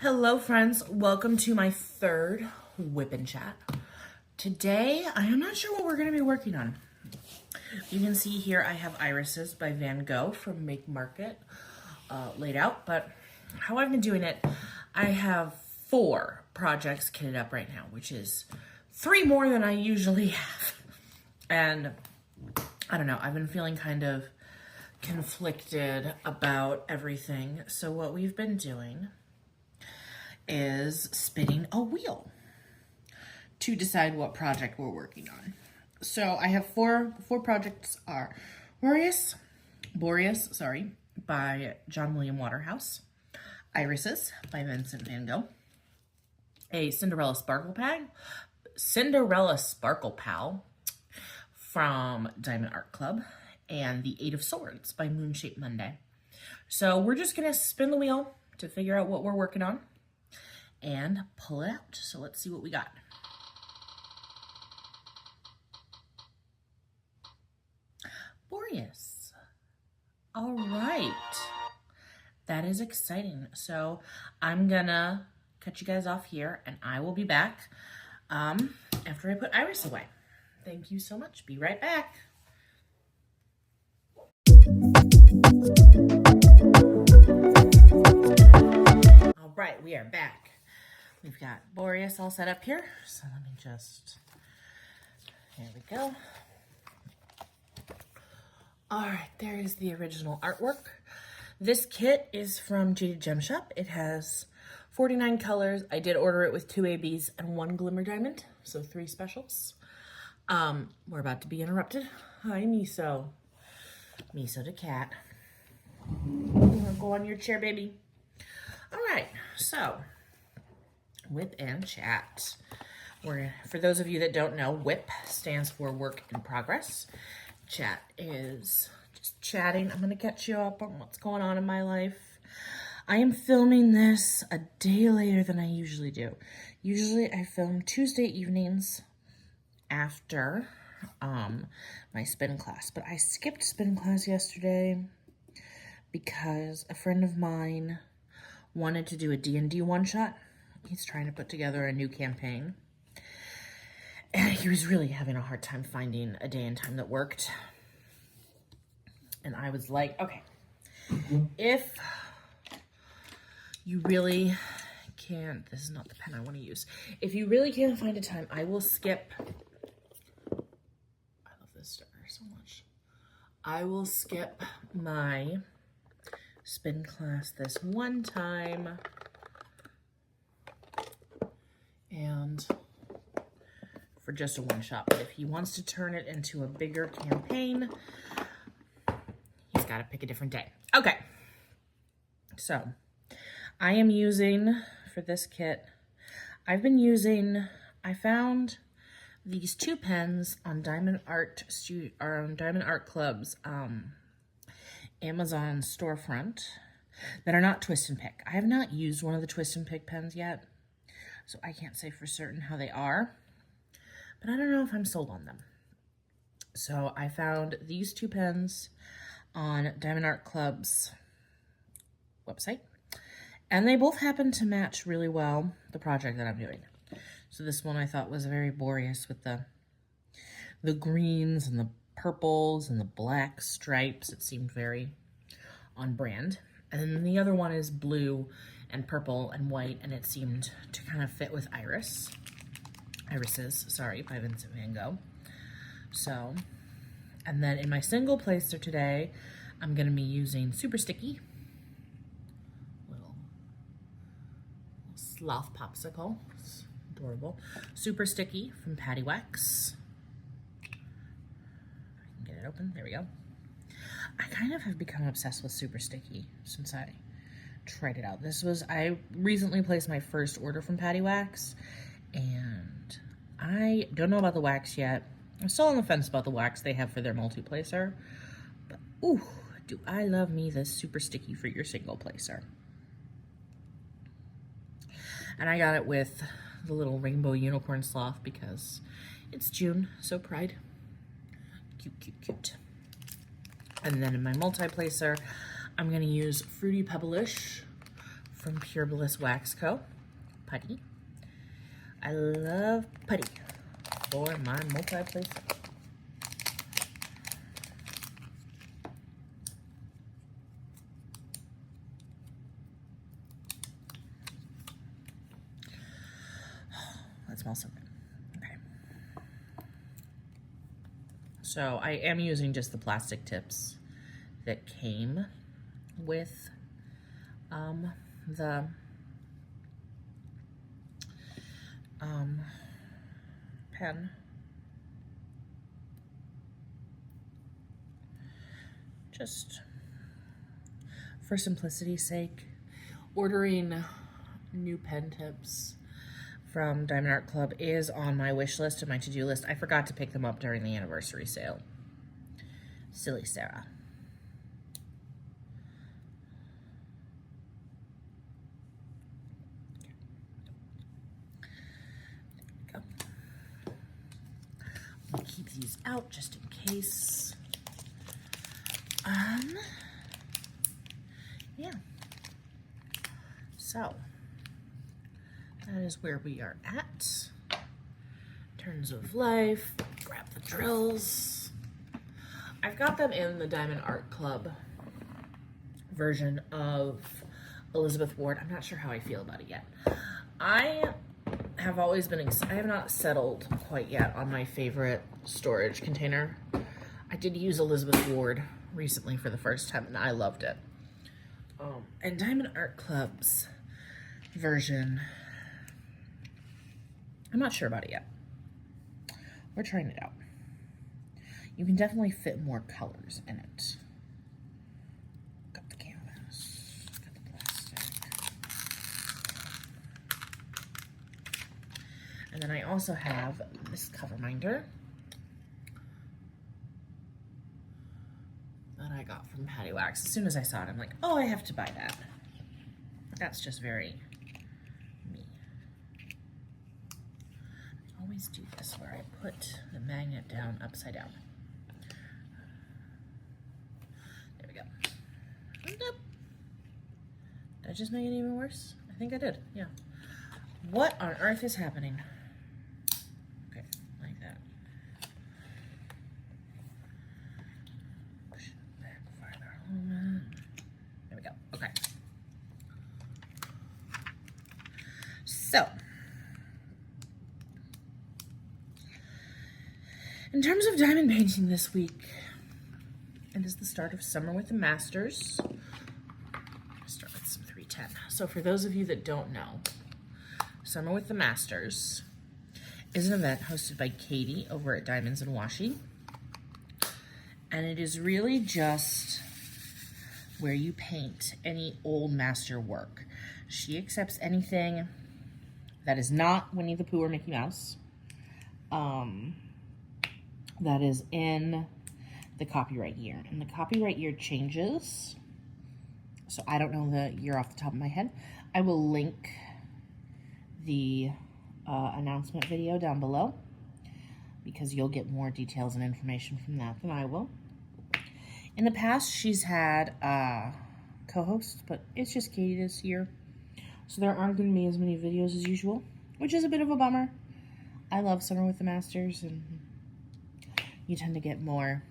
Hello friends, welcome to my third WIP and chat. Today, I am not sure what we're going to be working on. You can see here I have irises by Van Gogh from Make Market laid out, but how I've been doing it, I have 4 projects kitted up right now, which is 3 more than I usually have. And I don't know, I've been feeling kind of conflicted about everything. So what we've been doing is spinning a wheel to decide what project we're working on. So I have 4 projects are Boreas, by John William Waterhouse, Irises by Vincent Van Gogh, a Cinderella Sparkle Pal from Diamond Art Club, and the 8 of Swords by Moonshaped Monday. So we're just gonna spin the wheel to figure out what we're working on and pull it out. So let's see what we got. Boreas. All right. That is exciting. So I'm gonna cut you guys off here and I will be back after I put Iris away. Thank you so much. Be right back. All right, we are back. We've got Boreas all set up here. So let me just, here we go. All right, there is the original artwork. This kit is from Jaded Gem Shop. It has 49 colors. I did order it with 2 ABs and 1 glimmer diamond, so 3 specials. We're about to be interrupted. Hi, Miso. Miso the cat. Go on your chair, baby. All right, so WIP and chat. For those of you that don't know, WIP stands for work in progress. Chat is just chatting. I'm gonna catch you up on what's going on in my life. I am filming this a day later than I usually do. Usually I film Tuesday evenings after my spin class, but I skipped spin class yesterday because a friend of mine wanted to do a D&D one-shot. He's trying to put together a new campaign. And he was really having a hard time finding a day and time that worked. And I was like, okay, if you really can't, this is not the pen I want to use. If you really can't find a time, I will skip. I love this sticker so much. I will skip my spin class this one time. And for just a one-shot, but if he wants to turn it into a bigger campaign, he's got to pick a different day. Okay, so I am using, for this kit, I found these 2 pens on Diamond Art Club's Amazon storefront that are not twist and pick. I have not used one of the twist and pick pens yet, so I can't say for certain how they are, but I don't know if I'm sold on them. So I found these 2 pens on Diamond Art Club's website, and they both happen to match really well the project that I'm doing. So this one I thought was very Boreas with the greens and the purples and the black stripes. It seemed very on brand. And then the other one is blue and purple and white, and it seemed to kind of fit with Irises, by Vincent Van Gogh. So, and then in my single placer today, I'm gonna be using Super Sticky, little sloth popsicle, it's adorable. Super Sticky from Patty Wax. I can get it open, there we go. I kind of have become obsessed with Super Sticky since I tried it out. I recently placed my first order from Patty Wax, and I don't know about the wax yet. I'm still on the fence about the wax they have for their multi-placer, but ooh, do I love me this Super Sticky for your single placer. And I got it with the little rainbow unicorn sloth because it's June, so pride. Cute, cute, cute. And then in my multi-placer, I'm going to use Fruity Pebblish from Pure Bliss Wax Co. Putty. I love putty for my multi-placer. That smells so good. Okay. So I am using just the plastic tips that came with the pen. Just for simplicity's sake, ordering new pen tips from Diamond Art Club is on my wish list and my to-do list. I forgot to pick them up during the anniversary sale. Silly Sarah. There we go. I'll keep these out just in case. Yeah. So that is where we are at. Turns of life. Grab the drills. I've got them in the Diamond Art Club version of Elizabeth Ward. I'm not sure how I feel about it yet. I have always been, I have not settled quite yet on my favorite storage container. I did use Elizabeth Ward recently for the first time and I loved it. And Diamond Art Club's version, I'm not sure about it yet. We're trying it out. You can definitely fit more colors in it. Got the canvas, got the plastic. And then I also have this cover minder that I got from Patty Wax. As soon as I saw it, I'm like, oh, I have to buy that. That's just very me. I always do this where I put the magnet down upside down. There we go. Did I just make it even worse? I think I did, yeah. What on earth is happening? Okay, like that. Push it back farther. There we go, okay. So, in terms of diamond painting this week, it is the start of Summer with the Masters. Let's start with some 310. So for those of you that don't know, Summer with the Masters is an event hosted by Katie over at Diamonds and Washi. And it is really just where you paint any old master work. She accepts anything that is not Winnie the Pooh or Mickey Mouse. That is in the copyright year. And the copyright year changes. So I don't know the year off the top of my head. I will link the announcement video down below because you'll get more details and information from that than I will. In the past, she's had co-hosts, but it's just Katie this year. So there aren't going to be as many videos as usual, which is a bit of a bummer. I love Summer with the Masters, and you tend to get more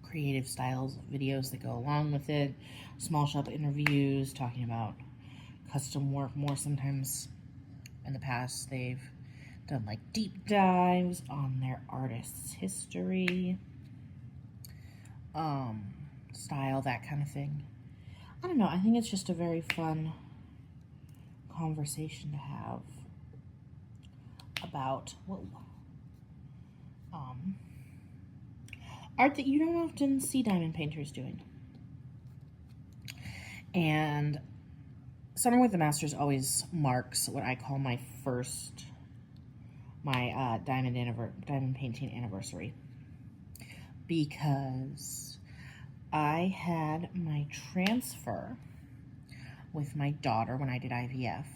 creative styles of videos that go along with it. Small shop interviews, talking about custom work more. Sometimes in the past, they've done like deep dives on their artist's history, style, that kind of thing. I don't know, I think it's just a very fun conversation to have about art that you don't often see diamond painters doing. And Summer with the Masters always marks what I call my diamond painting anniversary, because I had my transfer with my daughter when I did IVF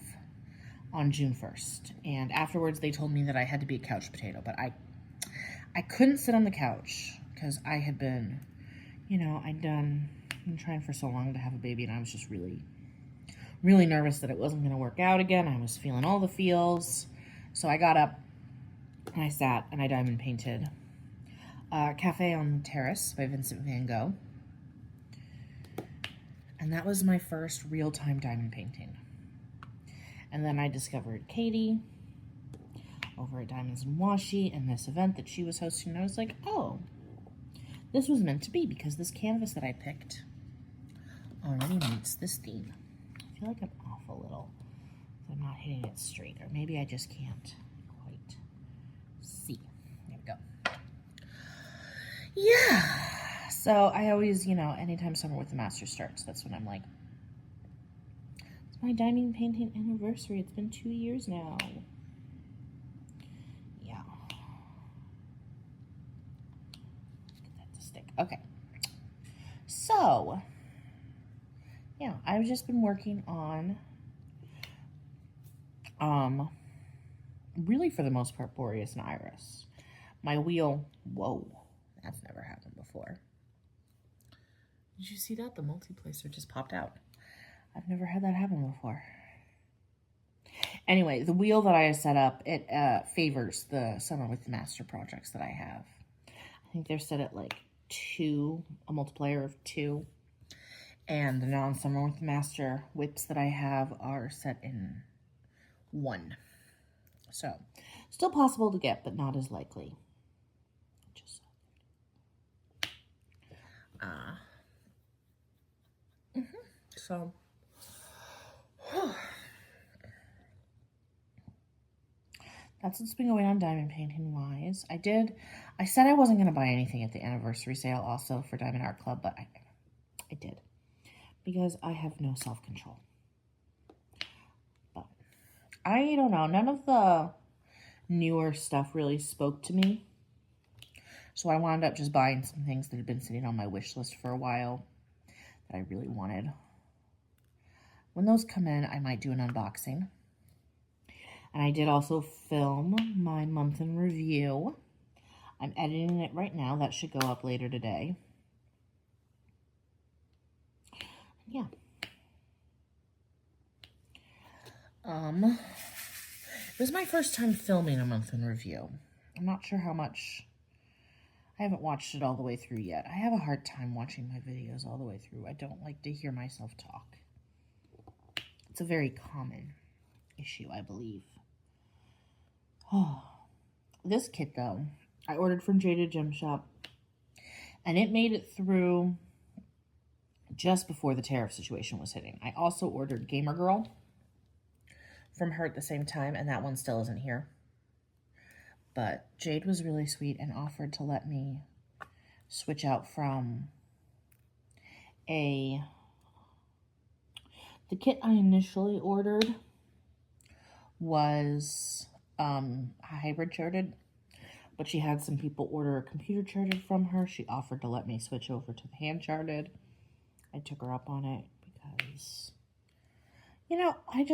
on June 1st. And afterwards they told me that I had to be a couch potato, but I couldn't sit on the couch because I had been, you know, been trying for so long to have a baby, and I was just really, really nervous that it wasn't going to work out again. I was feeling all the feels. So I got up and I sat and I diamond painted Cafe on the Terrace by Vincent van Gogh. And that was my first real-time diamond painting. And then I discovered Katie over at Diamonds and Washi and this event that she was hosting. And I was like, oh, this was meant to be, because this canvas that I picked already meets this theme. I feel like I'm off a little. I'm not hitting it straight, or maybe I just can't quite see. There we go. Yeah. So I always, you know, anytime Summer with the Master starts, that's when I'm like, it's my diamond painting anniversary. It's been 2 years now. Yeah. Get that to stick. Okay. So, yeah, I've just been working on, really for the most part, Boreas and Iris. My wheel, whoa, that's never happened before. Did you see that? The multiplacer just popped out. I've never had that happen before. Anyway, the wheel that I set up, it favors the Summer with the Master projects that I have. I think they're set at like 2, a multiplier of 2. And the non-Summer with the Master WIPs that I have are set in 1. So, still possible to get, but not as likely. Just so that's what's been going on diamond painting wise. I said I wasn't going to buy anything at the anniversary sale also for Diamond Art Club, but I did, because I have no self-control. But I don't know, none of the newer stuff really spoke to me. So I wound up just buying some things that had been sitting on my wish list for a while that I really wanted. When those come in, I might do an unboxing. And I did also film my month in review. I'm editing it right now. That should go up later today. Yeah. It was my first time filming a month in review. I'm not sure how much. I haven't watched it all the way through yet. I have a hard time watching my videos all the way through. I don't like to hear myself talk. It's a very common issue, I believe. Oh, this kit, though, I ordered from Jaded Gem Shop, and it made it through just before the tariff situation was hitting. I also ordered Gamer Girl from her at the same time, and that one still isn't here. But Jade was really sweet and offered to let me switch out from the kit I initially ordered was hybrid charted, but she had some people order a computer charted from her. She offered to let me switch over to the hand charted. I took her up on it because, you know, I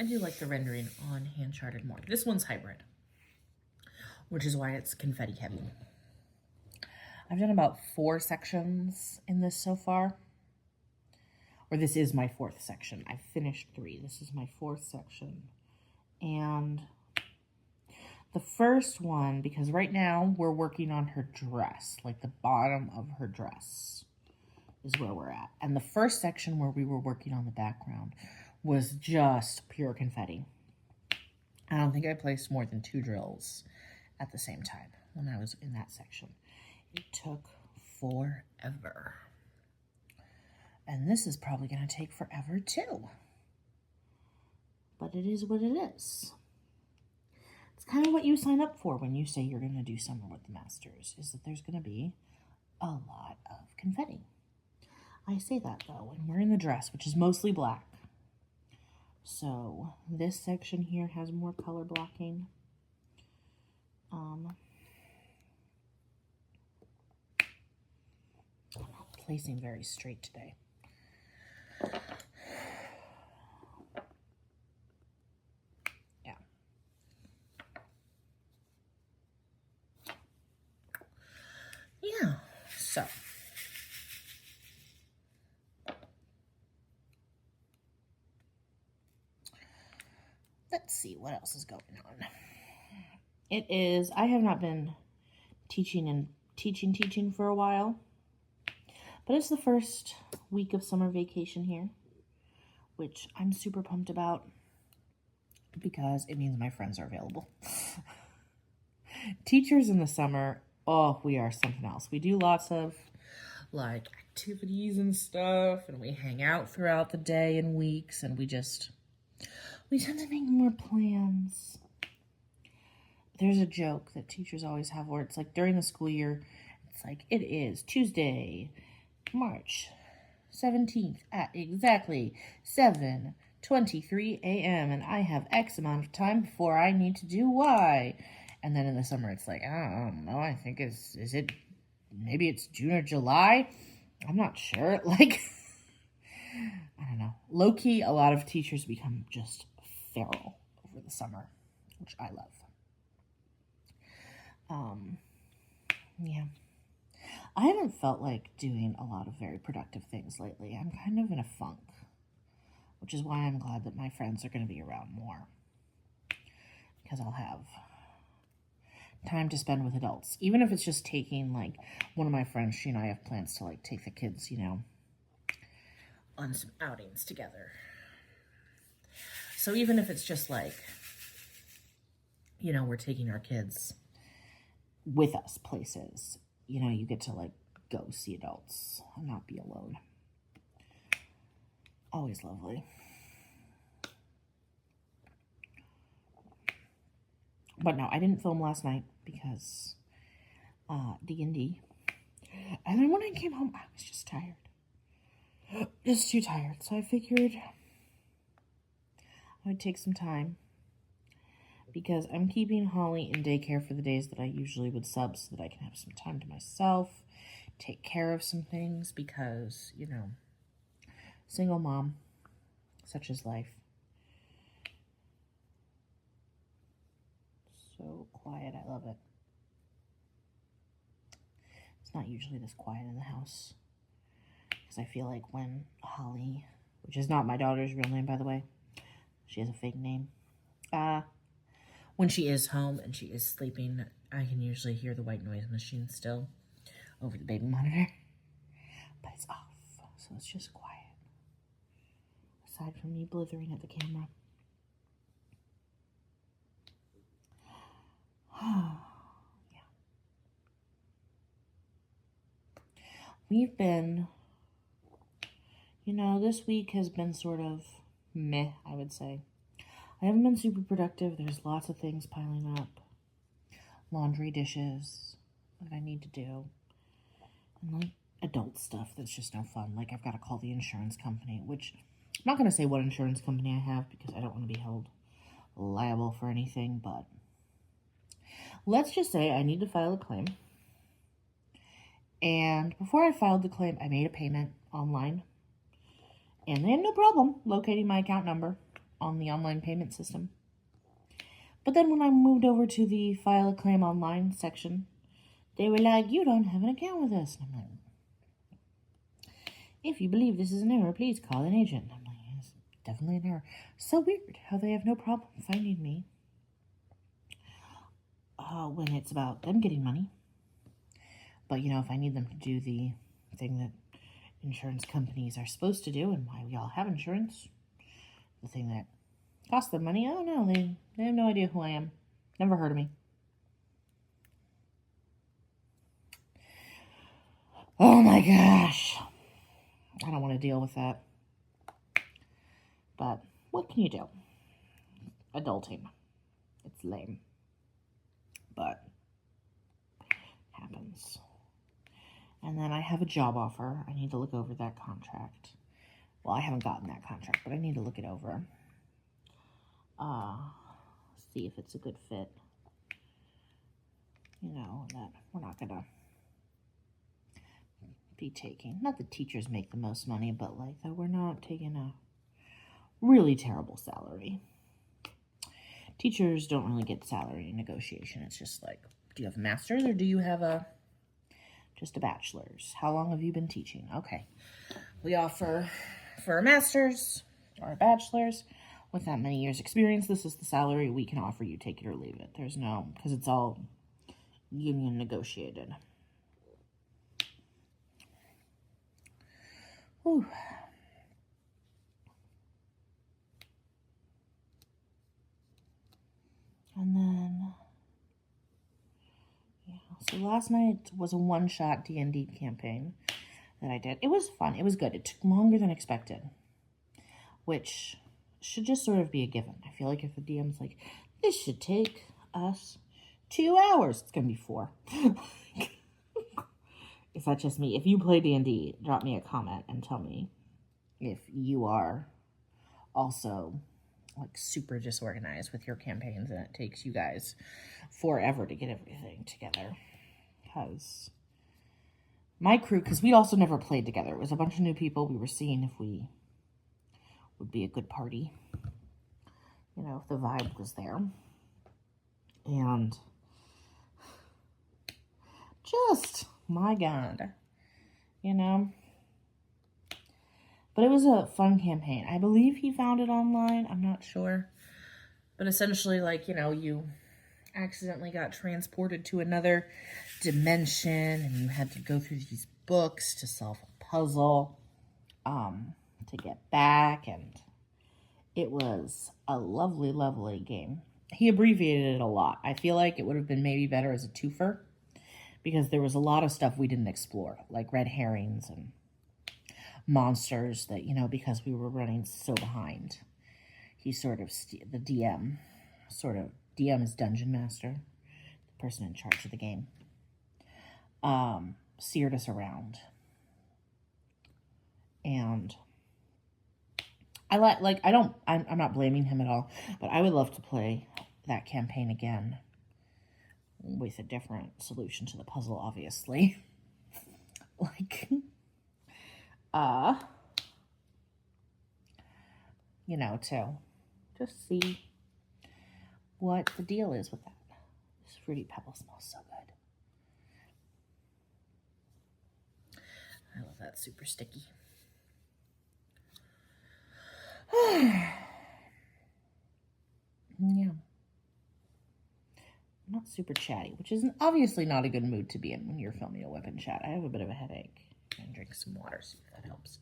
do like the rendering on hand charted more. This one's hybrid, which is why it's confetti heavy. I've done about 4 sections in this so far. Or this is my 4th section. I finished 3. This is my 4th section. And the first one, because right now we're working on her dress, like the bottom of her dress is where we're at. And the first section where we were working on the background was just pure confetti. I don't think I placed more than 2 drills at the same time when I was in that section. It took forever. And this is probably going to take forever too. But it is what it is. It's kind of what you sign up for when you say you're going to do Summer with the Masters, is that there's going to be a lot of confetti. I say that though, when we're in the dress, which is mostly black. So this section here has more color blocking. I'm not placing very straight today. Yeah. So, let's see what else is going on. I have not been teaching for a while, but it's the first week of summer vacation here, which I'm super pumped about because it means my friends are available. Teachers in the summer, oh, we are something else. We do lots of like activities and stuff, and we hang out throughout the day and weeks, and we tend to make more plans. There's a joke that teachers always have where it's like during the school year, it's like, it is Tuesday, March 17th at exactly 7:23 a.m. and I have X amount of time before I need to do Y. And then in the summer, it's like, I don't know, I think maybe it's June or July? I'm not sure. Like, I don't know. Low-key, a lot of teachers become just feral over the summer, which I love. Yeah. I haven't felt like doing a lot of very productive things lately. I'm kind of in a funk, which is why I'm glad that my friends are going to be around more, because I'll have time to spend with adults. Even if it's just taking, like, one of my friends, she and I have plans to, like, take the kids, on some outings together. So even if it's just, like, we're taking our kids with us places, you get to, like, go see adults and not be alone. Always lovely. But no, I didn't film last night because D&D. And then when I came home, I was just tired. Just too tired. So I figured I would take some time because I'm keeping Holly in daycare for the days that I usually would sub so that I can have some time to myself, take care of some things because, single mom, such is life. So quiet, I love it. It's not usually this quiet in the house because I feel like when Holly, which is not my daughter's real name, by the way, she has a fake name, when she is home and she is sleeping, I can usually hear the white noise machine still over the baby monitor, but it's off, so it's just quiet, aside from me blithering at the camera. Yeah. We've been, this week has been sort of meh, I would say. I haven't been super productive. There's lots of things piling up. Laundry, dishes that I need to do. And like adult stuff that's just no fun. Like I've got to call the insurance company, which I'm not going to say what insurance company I have because I don't want to be held liable for anything, but let's just say I need to file a claim. And before I filed the claim, I made a payment online. And they had no problem locating my account number on the online payment system. But then when I moved over to the file a claim online section, they were like, you don't have an account with us. And I'm like, if you believe this is an error, please call an agent. And I'm like, it's definitely an error. So weird how they have no problem finding me when it's about them getting money. But, if I need them to do the thing that insurance companies are supposed to do and why we all have insurance, the thing that costs them money, oh no, they have no idea who I am. Never heard of me. Oh my gosh. I don't want to deal with that. But what can you do? Adulting. It's lame. But it happens. And then I have a job offer. I need to look over that contract. Well, I haven't gotten that contract, but I need to look it over. See if it's a good fit. That we're not going to be taking. Not that teachers make the most money, but like that we're not taking a really terrible salary. Teachers don't really get salary negotiation. It's just like, do you have a master's or do you have a Just a bachelor's. How long have you been teaching? Okay. We offer for a master's or a bachelor's with that many years experience. This is the salary we can offer you. Take it or leave it. There's no, because it's all union negotiated. Whew. And then, yeah, so last night was a one-shot D&D campaign that I did. It was fun. It was good. It took longer than expected, which should just sort of be a given. I feel like if the DM's like, this should take us 2 hours, it's going to be 4. Is that just me? If you play D&D, drop me a comment and tell me if you are also like super disorganized with your campaigns and it takes you guys forever to get everything together. Because my crew, because we also never played together. It was a bunch of new people. We were seeing if we would be a good party. You know, if the vibe was there. And just, my God, you know. But it was a fun campaign. I believe he found it online. I'm not sure. But essentially, like, you know, you accidentally got transported to another dimension and you had to go through these books to solve a puzzle to get back. And it was a lovely, lovely game. He abbreviated it a lot. I feel like it would have been maybe better as a twofer because there was a lot of stuff we didn't explore, like red herrings and monsters that, you know, because we were running so behind. He sort of, the DM is Dungeon Master, the person in charge of the game, steered us around. And I'm not blaming him at all, but I would love to play that campaign again with a different solution to the puzzle, obviously. Like, you know, to just see what the deal is with that. This Fruity Pebble smells so good. I love that, super sticky. Yeah. I'm not super chatty, which is obviously not a good mood to be in when you're filming a weapon chat. I have a bit of a headache. And drink some water, see if that helps.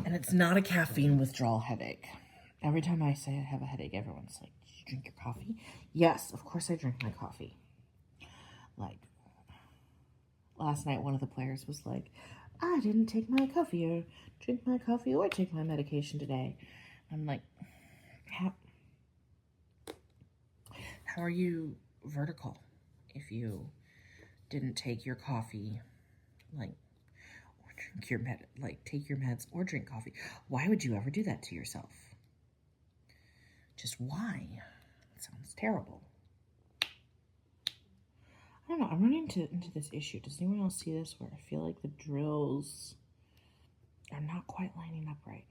And it's not a caffeine withdrawal headache. Every time I say I have a headache, everyone's like, did you drink your coffee? Yes, of course I drink my coffee. Like, last night one of the players was like, I didn't take my coffee or drink my coffee or take my medication today. I'm like, how are you vertical if you didn't take your coffee, like, or drink your take your meds or drink coffee? Why would you ever do that to yourself? Just why? It sounds terrible. I don't know. I'm running into this issue. Does anyone else see this where I feel like the drills are not quite lining up right?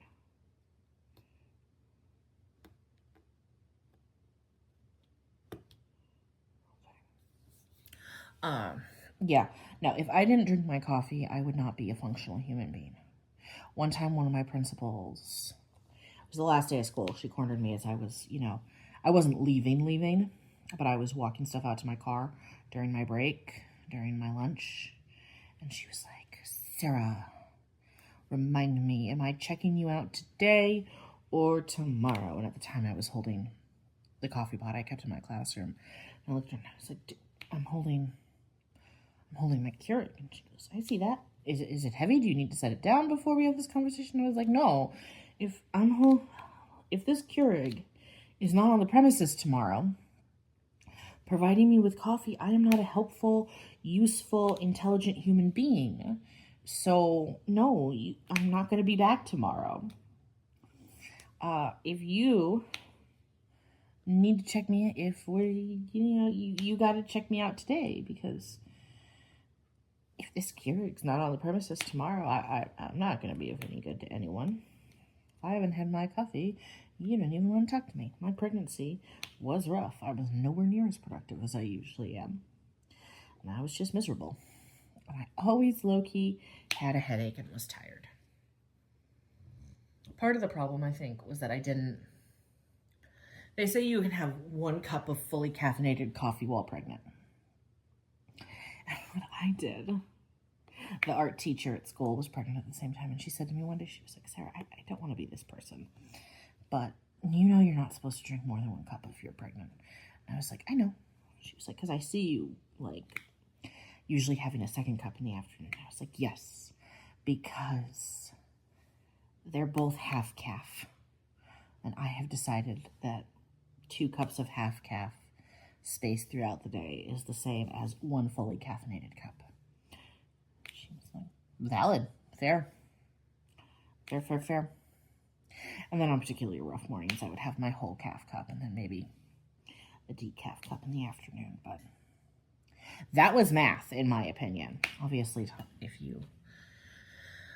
Yeah. Now, if I didn't drink my coffee, I would not be a functional human being. One time, one of my principals, it was the last day of school, she cornered me as I was, you know, I wasn't leaving, but I was walking stuff out to my car during my break, during my lunch. And she was like, Sarah, remind me, am I checking you out today or tomorrow? And at the time I was holding the coffee pot I kept in my classroom. And I looked at her and I was like, I'm holding my Keurig. And she goes, I see that. Is it heavy? Do you need to set it down before we have this conversation? I was like, no. If this Keurig is not on the premises tomorrow, providing me with coffee, I am not a helpful, useful, intelligent human being. So, no, I'm not going to be back tomorrow. If you need to check me, you got to check me out today, because if this Keurig's not on the premises tomorrow, I'm not going to be of any good to anyone. I haven't had my coffee, you don't even want to talk to me. My pregnancy was rough. I was nowhere near as productive as I usually am. And I was just miserable. And I always low-key had a headache and was tired. Part of the problem, I think, was that I didn't... They say you can have 1 cup of fully caffeinated coffee while pregnant. And what I did, the art teacher at school was pregnant at the same time, and she said to me one day, she was like, Sarah, I don't want to be this person, but you know you're not supposed to drink more than 1 cup if you're pregnant. And I was like, I know. She was like, because I see you, like, usually having a 2nd cup in the afternoon. I was like, yes, because they're both half calf. And I have decided that 2 cups of half calf spaced throughout the day is the same as 1 fully caffeinated cup. She was like, valid, fair. Fair. And then on particularly rough mornings, I would have my whole calf cup and then maybe a decaf cup in the afternoon. But that was math, in my opinion. Obviously, if you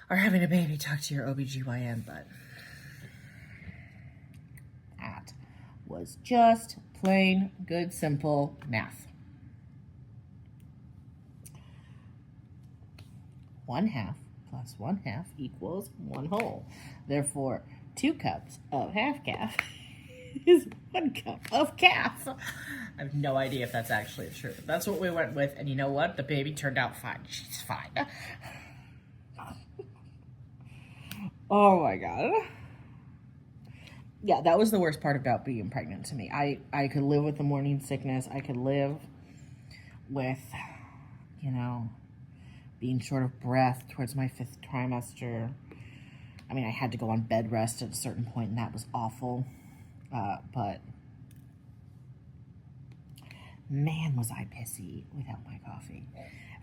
are having a baby, talk to your OBGYN, but that was just plain good, simple math. 1/2 plus 1/2 equals 1 whole. Therefore, 2 cups of half calf is 1 cup of calf. I have no idea if that's actually true. That's what we went with, and you know what? The baby turned out fine. She's fine. Oh my God. Yeah, that was the worst part about being pregnant to me. I could live with the morning sickness. I could live with, you know, being short of breath towards my 5th trimester. I mean, I had to go on bed rest at a certain point, and that was awful. But man, was I pissy without my coffee.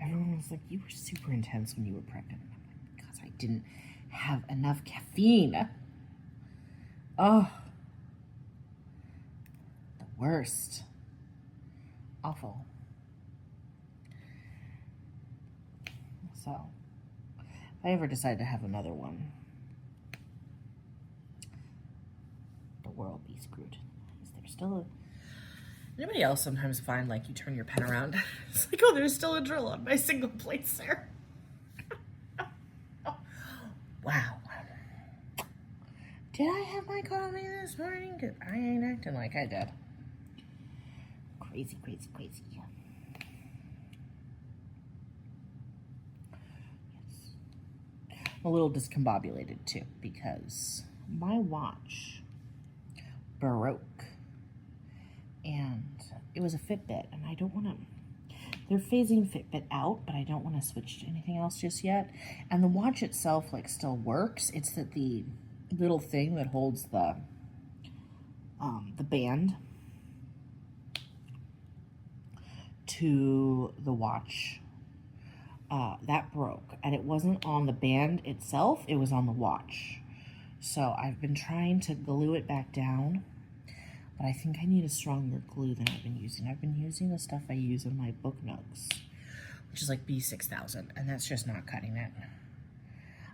Everyone was like, you were super intense when you were pregnant. I'm like, because I didn't have enough caffeine. Oh, the worst. Awful. So, if I ever decide to have another one, the world be screwed. Is there still a... Anybody else sometimes find, like, you turn your pen around, it's like, oh, there's still a drill on my single place there. Wow. Did I have my coffee this morning? Because I ain't acting like I did. Crazy. Yes. I'm a little discombobulated, too, because my watch broke. And it was a Fitbit, and I don't want to... They're phasing Fitbit out, but I don't want to switch to anything else just yet. And the watch itself, like, still works. It's that the little thing that holds the band to the watch, that broke. And it wasn't on the band itself, it was on the watch. So I've been trying to glue it back down, but I think I need a stronger glue than I've been using. I've been using the stuff I use in my book notes, which is like B6000, and that's just not cutting it.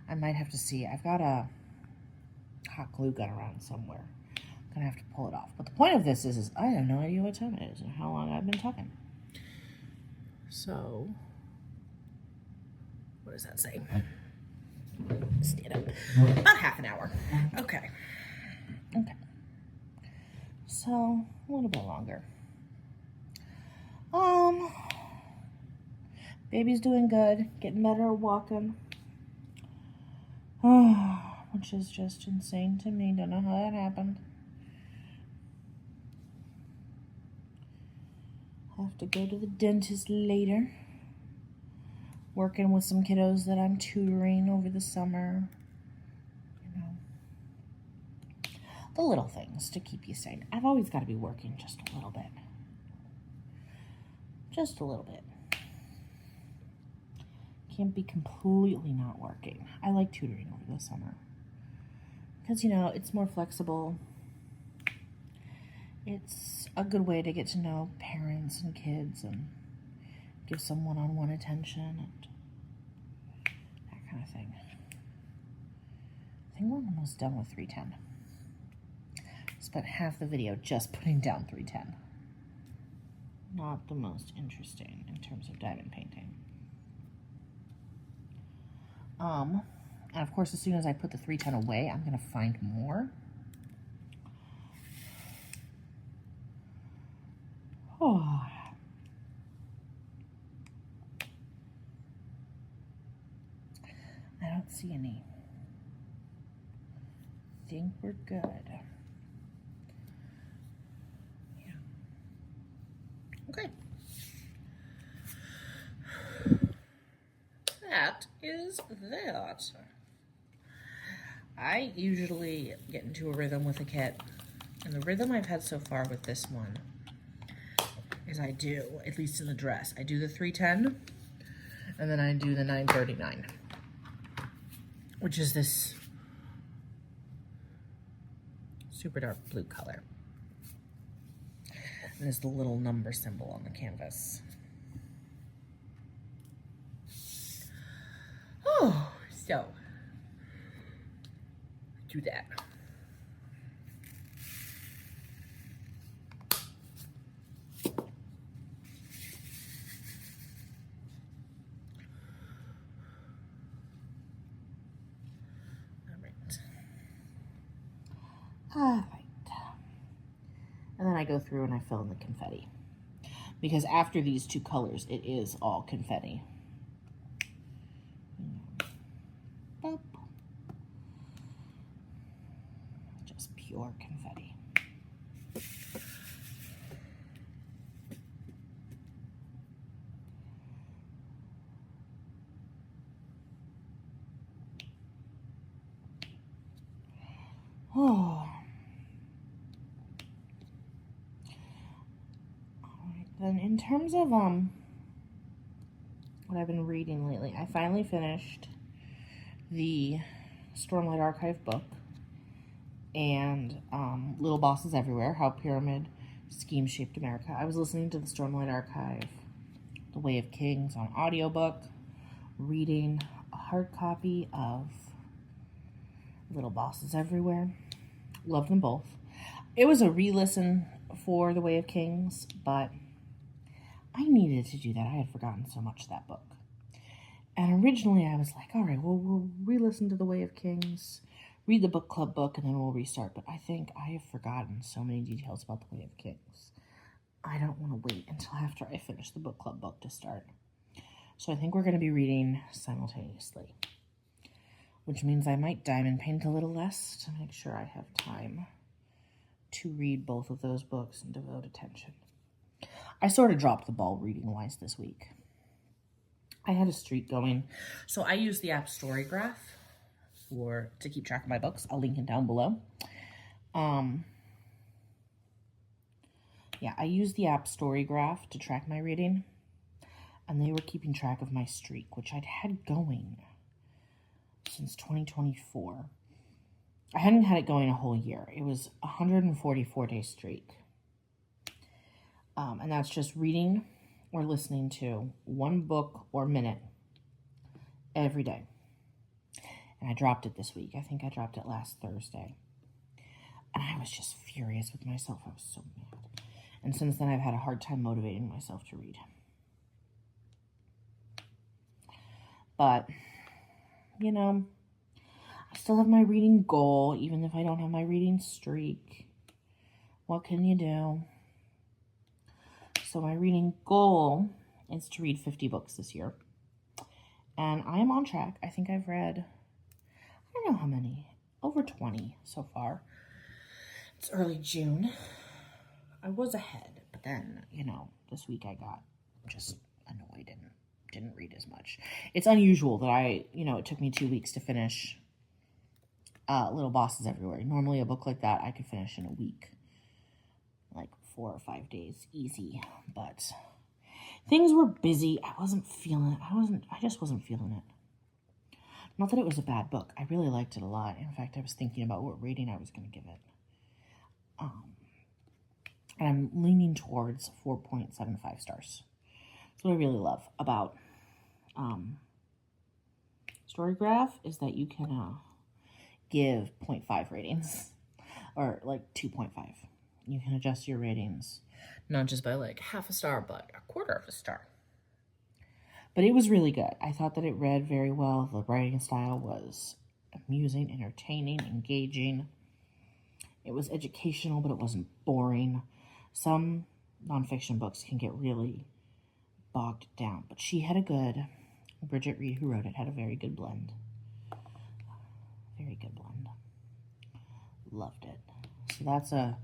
I might have to see. I've got a hot glue gun around somewhere. I'm gonna have to pull it off. But the point of this is I have no idea what time it is or how long I've been talking. So, what does that say? Stand up. About half an hour. Okay. So, a little bit longer. Baby's doing good, getting better at walking. Which is just insane to me. Don't know how that happened. Have to go to the dentist later. Working with some kiddos that I'm tutoring over the summer. You know, the little things to keep you sane. I've always got to be working just a little bit. Just a little bit. Can't be completely not working. I like tutoring over the summer. Because, you know, it's more flexible. It's a good way to get to know parents and kids and give some one-on-one attention and that kind of thing. think we're almost done with 310. Spent half the video just putting down 310. Not the most interesting in terms of diamond painting. And of course, as soon as I put the 310 away, I'm gonna find more. Oh. I don't see any. I think we're good. Yeah. Okay. That is that. I usually get into a rhythm with a kit, and the rhythm I've had so far with this one is I do, at least in the dress, I do the 310, and then I do the 939, which is this super dark blue color. And there's the little number symbol on the canvas. Oh, so do that. All right. And then I go through and I fill in the confetti. Because after these two colors, it is all confetti. Boop. Just pure confetti. Oh. Then in terms of what I've been reading lately, I finally finished the Stormlight Archive book and Little Bosses Everywhere, How Pyramid Scheme Shaped America. I was listening to the Stormlight Archive, The Way of Kings on audiobook, reading a hard copy of Little Bosses Everywhere. Love them both. It was a re-listen for The Way of Kings, but I needed to do that. I had forgotten so much of that book. And originally I was like, all right, well, we'll re-listen to The Way of Kings, read the book club book, and then we'll restart. But I think I have forgotten so many details about The Way of Kings. I don't want to wait until after I finish the book club book to start. So I think we're going to be reading simultaneously, which means I might diamond paint a little less to make sure I have time to read both of those books and devote attention. I sort of dropped the ball reading-wise this week. I had a streak going. So I use the app Storygraph to keep track of my books. I'll link it down below. Yeah, I use the app Storygraph to track my reading. And they were keeping track of my streak, which I'd had going since 2024. I hadn't had it going a whole year. It was a 144-day streak. And that's just reading or listening to one book or minute every day. And I dropped it this week. I think I dropped it last Thursday. And I was just furious with myself. I was so mad. And since then, I've had a hard time motivating myself to read. But, you know, I still have my reading goal, even if I don't have my reading streak. What can you do? So my reading goal is to read 50 books this year. And I am on track. I think I've read, I don't know how many, over 20 so far. It's early June. I was ahead, but then, you know, this week I got just annoyed and didn't read as much. It's unusual that it took me 2 weeks to finish Little Bosses Everywhere. Normally a book like that I could finish in a week. Like 4 or 5 days, easy, but things were busy. I wasn't feeling it. I just wasn't feeling it. Not that it was a bad book. I really liked it a lot. In fact, I was thinking about what rating I was going to give it. And I'm leaning towards 4.75 stars. That's what I really love about Storygraph is that you can give 0.5 ratings or like 2.5. You can adjust your ratings, not just by like half a star, but a quarter of a star. But it was really good. I thought that it read very well. The writing style was amusing, entertaining, engaging. It was educational, but it wasn't boring. Some nonfiction books can get really bogged down, but she had a good, Bridget Reed, who wrote it, had a very good blend. Very good blend. Loved it. So that's a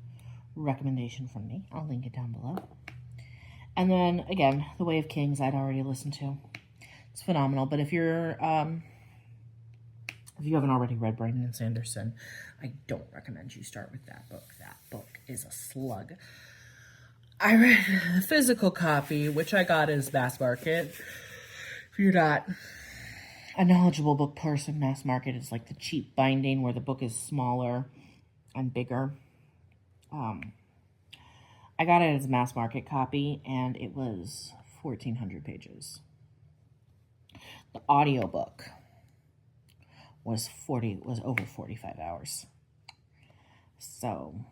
recommendation from me. I'll link it down below. And then, again, The Way of Kings I'd already listened to. It's phenomenal, but if you haven't already read Brandon Sanderson, I don't recommend you start with that book. That book is a slug. I read the physical copy, which I got as mass market. If you're not a knowledgeable book person, mass market is like the cheap binding where the book is smaller and bigger. I got it as a mass market copy, and it was 1,400 pages. The audiobook was over 45 hours. So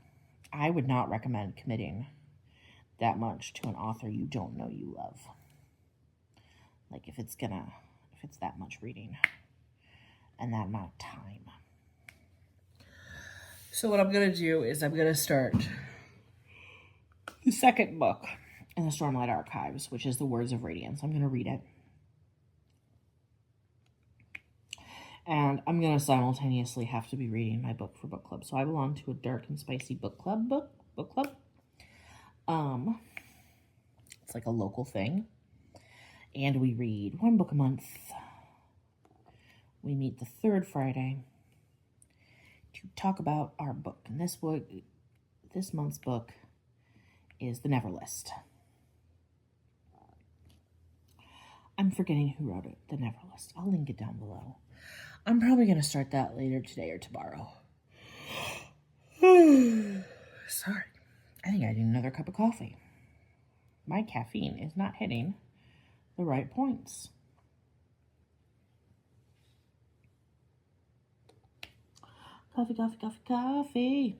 I would not recommend committing that much to an author you don't know you love. Like if it's that much reading and that amount of time. So what I'm going to do is I'm going to start the second book in the Stormlight Archives, which is The Words of Radiance. I'm going to read it. And I'm going to simultaneously have to be reading my book for book club. So I belong to a dark and spicy book club. It's like a local thing. And we read one book a month. We meet the third Friday to talk about our book. And this month's book is The Never List. I'm forgetting who wrote it, The Never List. I'll link it down below. I'm probably going to start that later today or tomorrow. Sorry. I think I need another cup of coffee. My caffeine is not hitting the right points. Coffee, coffee, coffee, coffee.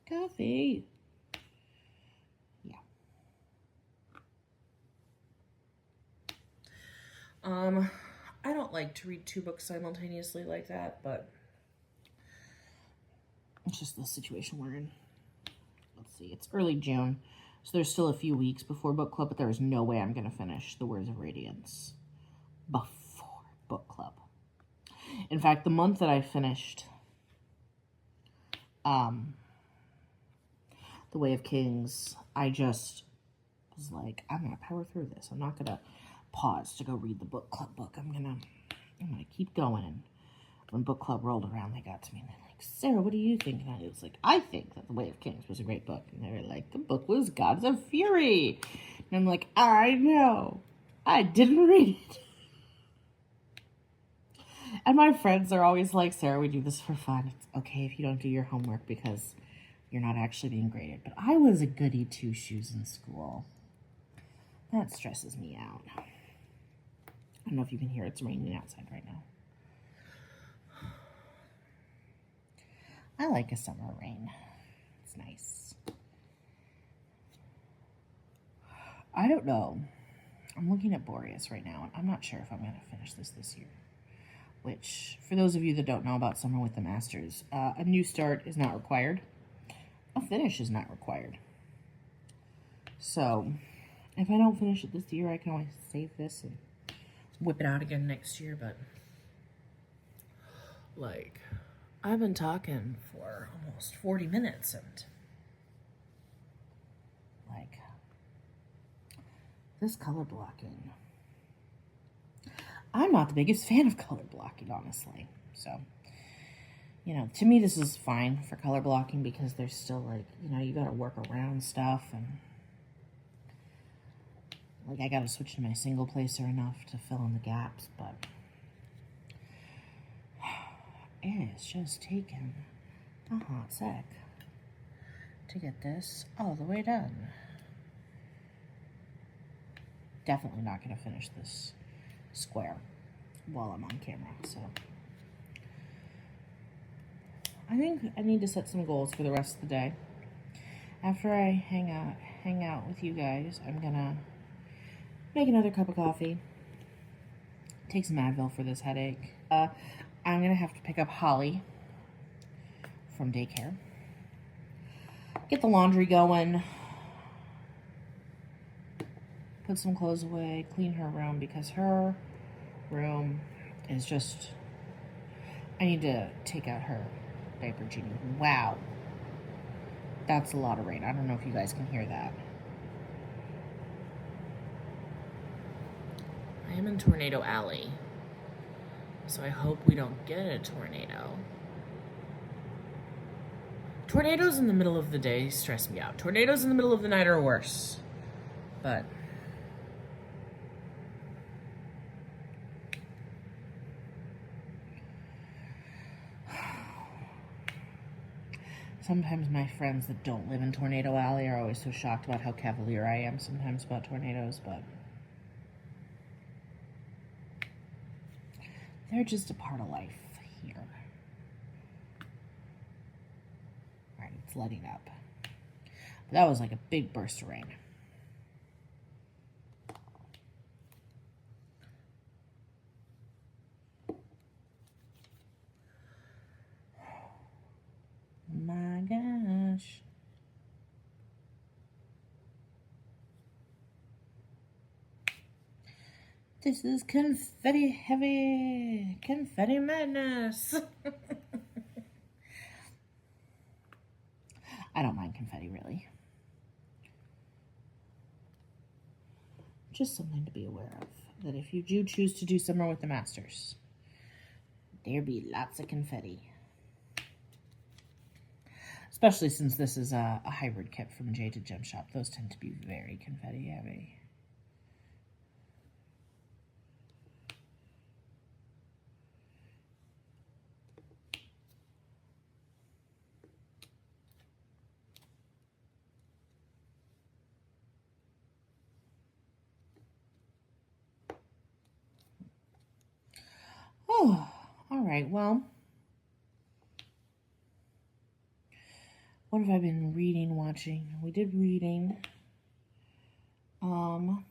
Coffee. Yeah. I don't like to read two books simultaneously like that, but it's just the situation we're in. Let's see, it's early June, so there's still a few weeks before book club, but there is no way I'm going to finish The Words of Radiance before book club. In fact, the month that I finished The Way of Kings, I just was like, I'm going to power through this. I'm not going to pause to go read the book club book. I'm gonna keep going. And when book club rolled around, they got to me and they're like, Sarah, what do you think? And I was like, I think that The Way of Kings was a great book. And they were like, the book was Gods of Fury. And I'm like, I know. I didn't read it. And my friends are always like, Sarah, we do this for fun. It's okay if you don't do your homework because you're not actually being graded. But I was a goody two-shoes in school. That stresses me out. I don't know if you can hear it's raining outside right now. I like a summer rain. It's nice. I don't know. I'm looking at Boreas right now, and I'm not sure if I'm going to finish this year. Which, for those of you that don't know about Summer with the Masters, a new start is not required. A finish is not required. So, if I don't finish it this year, I can always save this and whip it out again next year, but like, I've been talking for almost 40 minutes and like, this color blocking, I'm not the biggest fan of color blocking, honestly. So, you know, to me this is fine for color blocking because there's still like, you know, you gotta work around stuff and like I gotta switch to my single placer enough to fill in the gaps, but it is just taken a hot sec to get this all the way done. Definitely not gonna finish this square while I'm on camera, so I think I need to set some goals for the rest of the day. After I hang out with you guys, I'm gonna make another cup of coffee, take some Advil for this headache. I'm gonna have to pick up Holly from daycare, get the laundry going, put some clothes away, clean her room, because her room is just, I need to take out her diaper genie. Wow. That's a lot of rain. I don't know if you guys can hear that. I am in Tornado Alley, so I hope we don't get a tornado. Tornadoes in the middle of the day stress me out. Tornadoes in the middle of the night are worse. But sometimes my friends that don't live in Tornado Alley are always so shocked about how cavalier I am sometimes about tornadoes, but they're just a part of life here. All right, it's letting up. But that was like a big burst of rain. My gosh. This is confetti heavy. Confetti madness. I don't mind confetti, really. Just something to be aware of. That if you do choose to do summer with the masters, there be lots of confetti. Especially since this is a hybrid kit from Jaded Gem Shop. Those tend to be very confetti heavy. Oh, all right, well, what have I been reading, watching? We did reading. And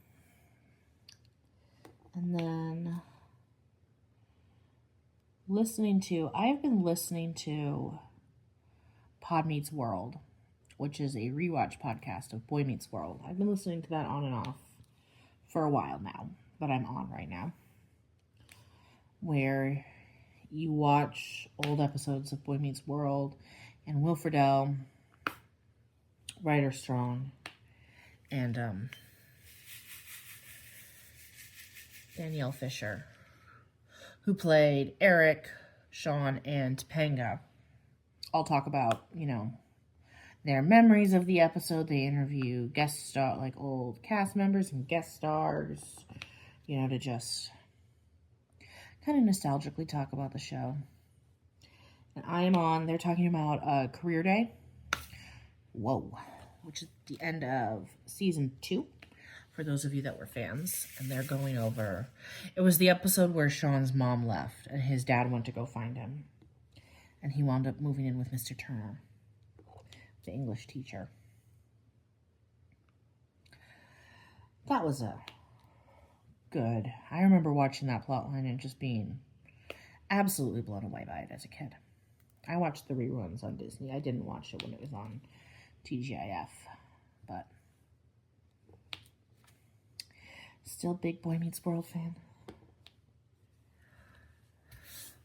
then I've been listening to Pod Meets World, which is a rewatch podcast of Boy Meets World. I've been listening to that on and off for a while now, but I'm on right now, where you watch old episodes of Boy Meets World, and Will Friedle, Ryder Strong, and Danielle Fisher, who played Eric, Sean, and Topanga, all talk about, their memories of the episode. They interview guest star, like old cast members and guest stars, to just kind of nostalgically talk about the show. And they're talking about Career Day. Whoa. Which is the end of season 2, for those of you that were fans. And they're going over, it was the episode where Sean's mom left and his dad went to go find him. And he wound up moving in with Mr. Turner, the English teacher. That was good. I remember watching that plotline and just being absolutely blown away by it as a kid. I watched the reruns on Disney. I didn't watch it when it was on TGIF, but still big Boy Meets World fan.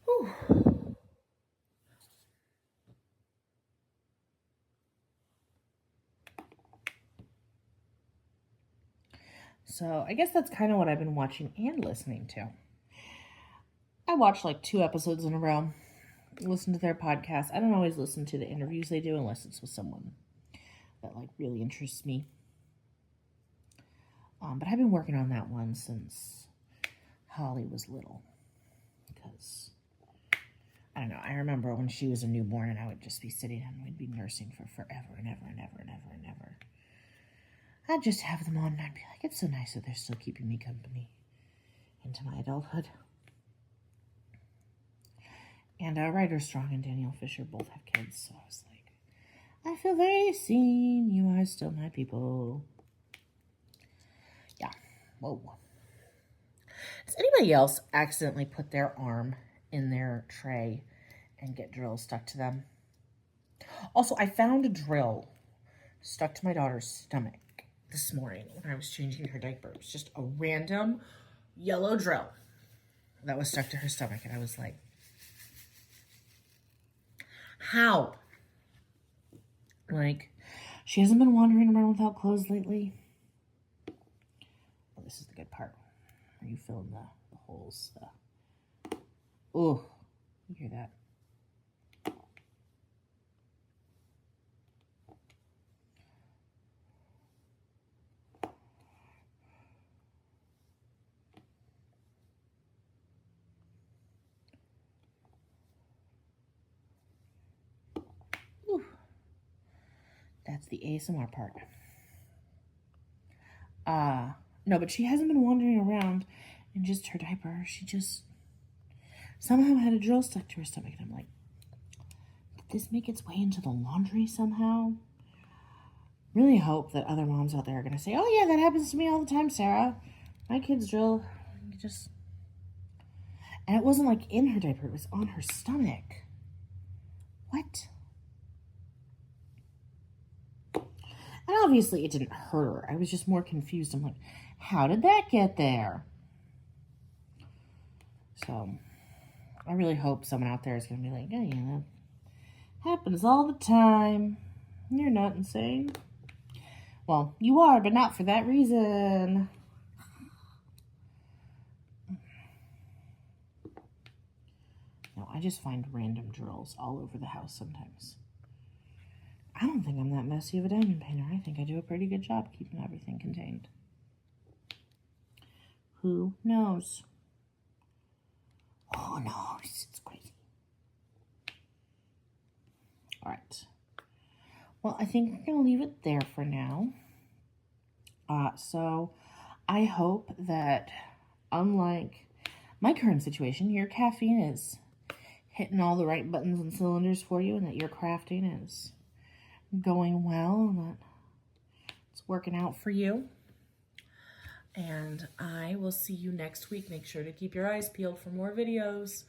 Whew. So I guess that's kind of what I've been watching and listening to. I watched like 2 episodes in a row. Listen to their podcast. I don't always listen to the interviews they do unless it's with someone that like really interests me. But I've been working on that one since Holly was little, because I don't know. I remember when she was a newborn and I would just be sitting and we'd be nursing for forever and ever and ever and ever and ever. I'd just have them on and I'd be like, it's so nice that they're still keeping me company into my adulthood. And Ryder Strong and Danielle Fisher both have kids, so I was like, I feel very seen. You are still my people. Yeah. Whoa. Does anybody else accidentally put their arm in their tray and get drills stuck to them? Also, I found a drill stuck to my daughter's stomach this morning when I was changing her diaper. It was just a random yellow drill that was stuck to her stomach. And I was like, how? Like, she hasn't been wandering around without clothes lately. Well, this is the good part. Are you filling the holes? Oh, you hear that? Ooh. That's the ASMR part. No, but she hasn't been wandering around in just her diaper. She just somehow had a drill stuck to her stomach. And I'm like, did this make its way into the laundry somehow? Really hope that other moms out there are going to say, oh yeah, that happens to me all the time, Sarah. My kid's drill just... And it wasn't like in her diaper. It was on her stomach. What? And obviously it didn't hurt her. I was just more confused. I'm like, how did that get there? So I really hope someone out there is going to be like, oh, yeah, that happens all the time. You're not insane. Well, you are, but not for that reason. No, I just find random drills all over the house sometimes. I don't think I'm that messy of a diamond painter. I think I do a pretty good job keeping everything contained. Who knows? Oh, no, it's crazy. All right. Well, I think we're going to leave it there for now. So I hope that, unlike my current situation, your caffeine is hitting all the right buttons and cylinders for you, and that your crafting is going well, and that it's working out for you. And I will see you next week. Make sure to keep your eyes peeled for more videos.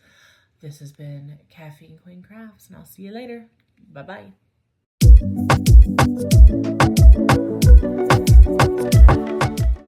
This has been Caffeine Queen Crafts, and I'll see you later. Bye-bye.